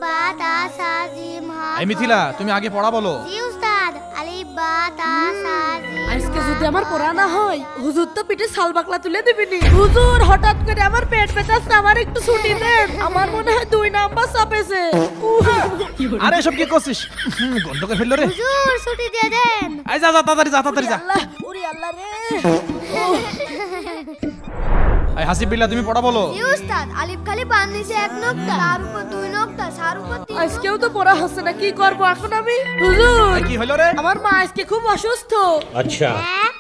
বা তা সা জিম হা। এই মিথিলা, তুমি আগে পড়া বলো। জি উস্তাদ। আলিফ বা তা সা জিম। আজকে যদি আমার পড়া না হয় হুজুর তো পিঠে শাল বাকলা তুলে দিবিনি। হুজুর হঠাৎ করে আমার পেট ব্যথাচ্ছে, আমার একটু ছুটি দেন। আমার মনে হয় 2 নাম্বার চাপেছে। আরে এসব কি করছিস? গন্ধ করে ফেললো রে। হুজুর ছুটি দিয়ে দেন। এই যা তাড়াতাড়ি যা। আল্লাহ, ওরে আল্লাহ রে। এই হাসিব বিল্লাহ, তুমি পড়া বলো। জি উস্তাদ। আলিফ খালি বান নিচে 1 নক্তা, তার উপর 2 নক্তা, সার উপর 3। আজকেও তো পড়া হচ্ছে না, কি করব এখন আমি? হুজুর, এই কি হলো রে? আমার মা আজকে খুব অসুস্থ। अच्छा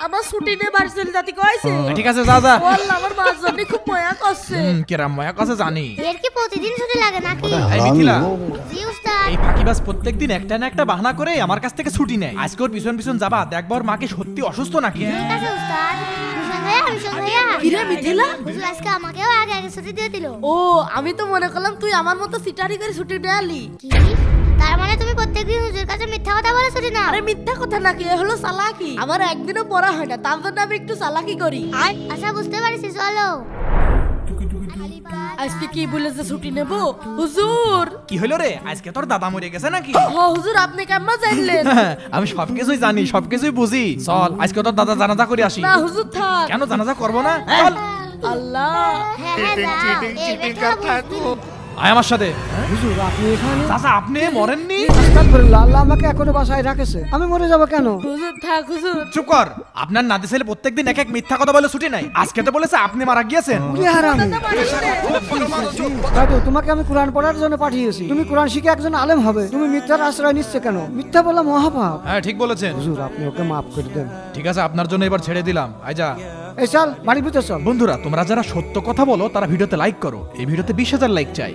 আমার ছুটি নিয়ে বাড়ি চলে যেতে কইছে। ঠিক আছে, যা। আল্লাহ, আমার মার জন্য খুব মায়া করছে। কেরাম মায়া কাছে জানি। এর কি প্রতিদিন ছুটি লাগে নাকি? এই মিথিলা, জি উস্তাদ। এই ফাঁকিবাজ প্রত্যেকদিন একটা না একটা বাহানা করে আমার কাছ থেকে ছুটি নেয়। আজকে ওর পিছন যাবা, দেখবো ওর মাকে সত্যি অসুস্থ নাকি। ঠিক আছে উস্তাদ। মিশন ভাইয়া। কিরে মিথিলা? হুজুর আজকে আমাকেও আগে ছুটি দিয়ে দিল। ও, আমি তো মনে করলাম তুই আমার মতো সিটারি করে ছুটি নিয়ে আলি। কি? তার মানে তুমি প্রত্যেকদিন হুজুর কাছে মিথ্যা কথা বলে ছুটি নাও? আরে মিথ্যা কথা নাকি, এ হলো চালাকি। আমার একদিনও পড়া হয় না, তার জন্য আমি একটু চালাকি করি। আচ্ছা বুঝতে পারছি, চলো। আজকে কি বলেছে ছুটি নেব? হুজুর, কি হলো রে? আজকে তোর দাদা মরে গেছে নাকি? হুজুর আপনি কেমন জানলেন? আমি সবকিছুই জানি, সবকিছুই বুঝি। চল আজকে তোর দাদা জানাজা করে আসি। না হুজুর থাক। কেন জানাজা করবো না? চল আল্লাহ, আয় আমার সাথে। হুজুর আপনি এখানে? চাচা, আপনি মরেননি? আস্তাগফিরুল্লাহ, আল্লাহ আমাকে এখনো বাসায় রাখেছে, আমি মরে যাব কেন? হুজুর থাক হুজুর। চুপ কর। আপনার নাতি ছেলে প্রত্যেকদিন এক মিথ্যা কথা বলে ছুটি নাই। আজকে তো বলেছে আপনি মারা গিয়েছেন। উনি হারামি। দাদু, তোমাকে আমি কোরআন পড়ার জন্য পাঠিয়েছি, তুমি কোরআন শিখে একজন আলেম হবে, তুমি মিথ্যার আশ্রয় নিচ্ছে কেন? মিথ্যা বলা মহাপাপ। হ্যাঁ ঠিক বলেছেন। হুজুর আপনি ওকে মাফ করে দেন। ঠিক আছে, আপনার জন্য এবার ছেড়ে দিলাম। আয় যা। এই চল বাড়ির ভিতর চল। বন্ধুরা, তোমরা যারা সত্য কথা বলো তারা ভিডিওতে লাইক করো। এই ভিডিওতে 20,000 লাইক চাই।